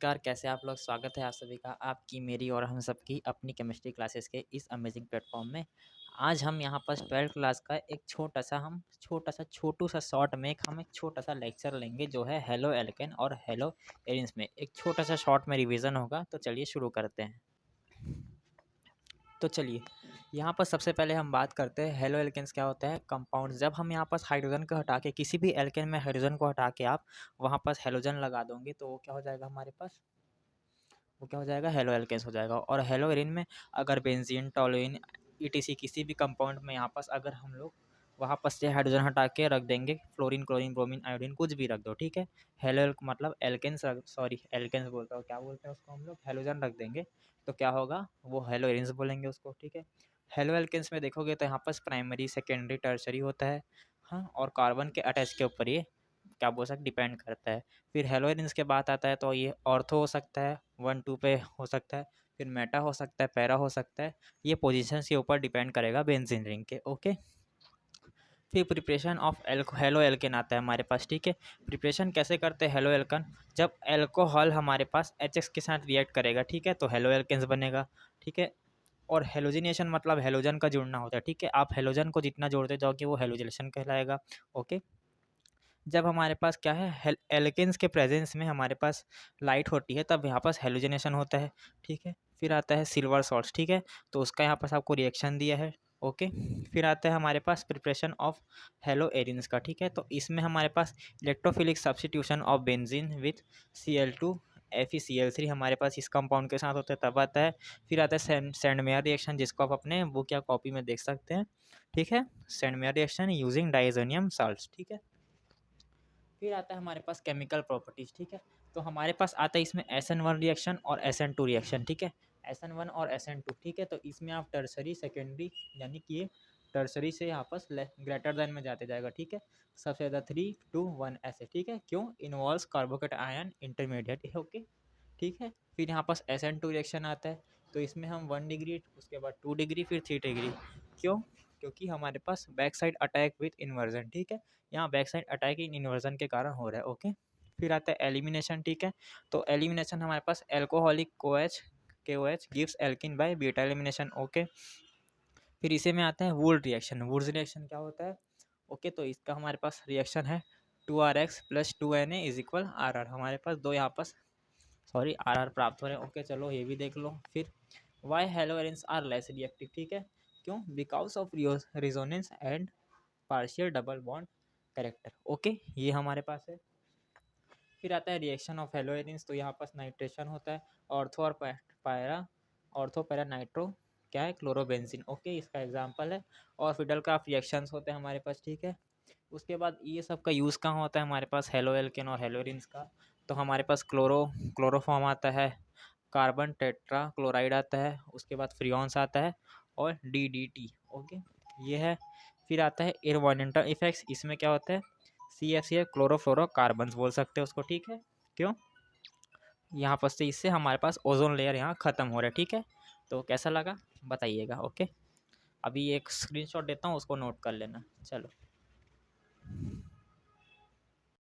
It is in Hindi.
नमस्कार, कैसे आप लोग? स्वागत है आप सभी का आपकी, मेरी और हम सबकी अपनी केमिस्ट्री क्लासेस के इस अमेजिंग प्लेटफॉर्म में। आज हम यहाँ पर 12th क्लास का एक छोटू सा शॉर्ट में हम एक छोटा सा लेक्चर लेंगे जो है हेलो एल्केन और हेलो एरिन्स में एक छोटा सा शॉर्ट में रिवीजन होगा। तो चलिए शुरू करते हैं। तो चलिए यहाँ पर सबसे पहले हम बात करते हैं हेलो एल्केन्स क्या होता है। कंपाउंड, जब हम यहाँ पर हाइड्रोजन को हटा के किसी भी एल्केन में हाइड्रोजन को हटा के आप वहाँ पर हेलोजन लगा दोगे तो वो क्या हो जाएगा हमारे पास, वो क्या हो जाएगा, हेलो एल्केन्स हो जाएगा। और हेलो एरिन में अगर बेंजीन, टॉलुइन, ईटीसी किसी भी कंपाउंड में यहाँ पास अगर हम लोग वहाँ पर से हाइड्रोजन हटा के रख देंगे, फ्लोरीन, क्लोरीन, ब्रोमीन, आयोडीन कुछ भी रख दो, ठीक है। हेलो मतलब एल्केन्स सॉरी एल्केन्स बोलता हूँ, क्या बोलते हैं उसको हम लोग, हेलोजन रख देंगे तो क्या होगा, वो हेलो एरिन्स बोलेंगे उसको, ठीक है। हेलो एल्केन्स में देखोगे तो यहाँ पास प्राइमरी, सेकेंडरी, टर्शरी होता है। हाँ, और कार्बन के अटैच के ऊपर ये क्या बोल सकते डिपेंड करता है। फिर हेलोइन्स के बाद आता है तो ये ऑर्थो हो सकता है, 1 2 पे हो सकता है, फिर मेटा हो सकता है, पैरा हो सकता है। ये पोजीशंस के ऊपर डिपेंड करेगा बेंजीन रिंग के, ओके। फिर प्रिपरेशन ऑफ हेलो एल्केन आता है हमारे पास, ठीक है। प्रिपरेशन कैसे करते हैं हेलो एल्कन, जब एल्कोहल हमारे पास एच के साथ रिएक्ट करेगा, ठीक है, तो हेलो एल्केन्स बनेगा, ठीक है। और हेलोजिनेशन मतलब हेलोजन का जुड़ना होता है, ठीक है। आप हेलोजन को जितना जोड़ते जाओगे वो हेलोजिनेशन कहलाएगा, ओके। जब हमारे पास क्या है एल्केन्स के प्रेजेंस में हमारे पास लाइट होती है तब यहाँ पास हेलोजिनेशन होता है, ठीक है। फिर आता है सिल्वर सॉल्ट्स, ठीक है, तो उसका यहाँ पास आपको रिएक्शन दिया है, ओके। फिर आता है हमारे पास प्रिपरेशन ऑफ हेलो एरिन्स का, ठीक है, तो इसमें हमारे पास electrophilic substitution of benzene with Cl2 FeCl3 हमारे पास इस कंपाउंड के साथ होता है, तब आता है। फिर आता है सेंडमेयर रिएक्शन, जिसको आप अपने बुक या कॉपी में देख सकते हैं, ठीक है। Sandmeyer reaction using diazonium salts, ठीक है। फिर आता है हमारे पास केमिकल प्रॉपर्टीज, ठीक है। तो हमारे पास आता है इसमें SN1 रिएक्शन और SN2 रिएक्शन, ठीक है। SN1 और SN2, ठीक है, तो इसमें आप टर्सरी, सेकेंडरी, यानी कि ये टर्सरी से यहाँ पास ग्रेटर देन में जाते जाएगा, ठीक है। सबसे ज़्यादा 3 2 1 ऐसे, ठीक है, क्यों, इन्वॉल्व्स कार्बोकेट आयन इंटरमीडिएट, ओके, ठीक है। फिर यहाँ पास SN2 रिएक्शन आता है, तो इसमें हम 1 डिग्री, उसके बाद 2 डिग्री, फिर 3 डिग्री, क्यों, क्योंकि हमारे पास back side attack with inversion, ठीक है। यहाँ back side attack in inversion के कारण हो रहा है, ओके। फिर आता है एलिमिनेशन, ठीक है, तो एलिमिनेशन हमारे पास alcoholic KOH KOH gives alkene by beta elimination, okay. फिर इसे में आता है वुल्ट रिएक्शन। वुल्ट रिएक्शन क्या होता है, ओके, तो इसका हमारे पास रिएक्शन है 2RX + 2Na is equal RR, हमारे पास दो यहाँ पास सॉरी RR प्राप्त हो रहे हैं, ओके, चलो ये भी देख लो। फिर वाई हेलोरेंस आर लेस रिएक्टिव, ठीक है, क्यों, because of resonance and partial double bond character, okay, ये हमारे पास है। फिर आता है रिएक्शन ऑफ हेलोइनिन्स, तो यहाँ पास नाइट्रेशन होता है, ऑर्थो और पायरा, ऑर्थो पैरा नाइट्रो क्या है, क्लोरोबेंजीन, ओके, इसका एग्जांपल है। और फिडल क्राफ्ट रिएक्शंस होते हैं हमारे पास, ठीक है। उसके बाद ये सब का यूज़ कहाँ होता है हमारे पास, हेलो एल्केन और हेलोरिन्स का, तो हमारे पास क्लोरोफॉर्म आता है, कार्बन टेट्रा क्लोराइड आता है, उसके बाद फ्रियॉन्स आता है, और DDT, ओके, ये है। फिर आता है एनवायरमेंटल इफेक्ट्स, इसमें क्या होता है, CFC क्लोरोफ्लोरोकार्बन्स बोल सकते हैं उसको, ठीक है, क्यों, यहाँ पर से इससे हमारे पास ओजोन लेयर यहाँ ख़त्म हो रहा है, ठीक है। तो कैसा लगा बताइएगा, ओके। अभी एक स्क्रीनशॉट देता हूँ, उसको नोट कर लेना, चलो।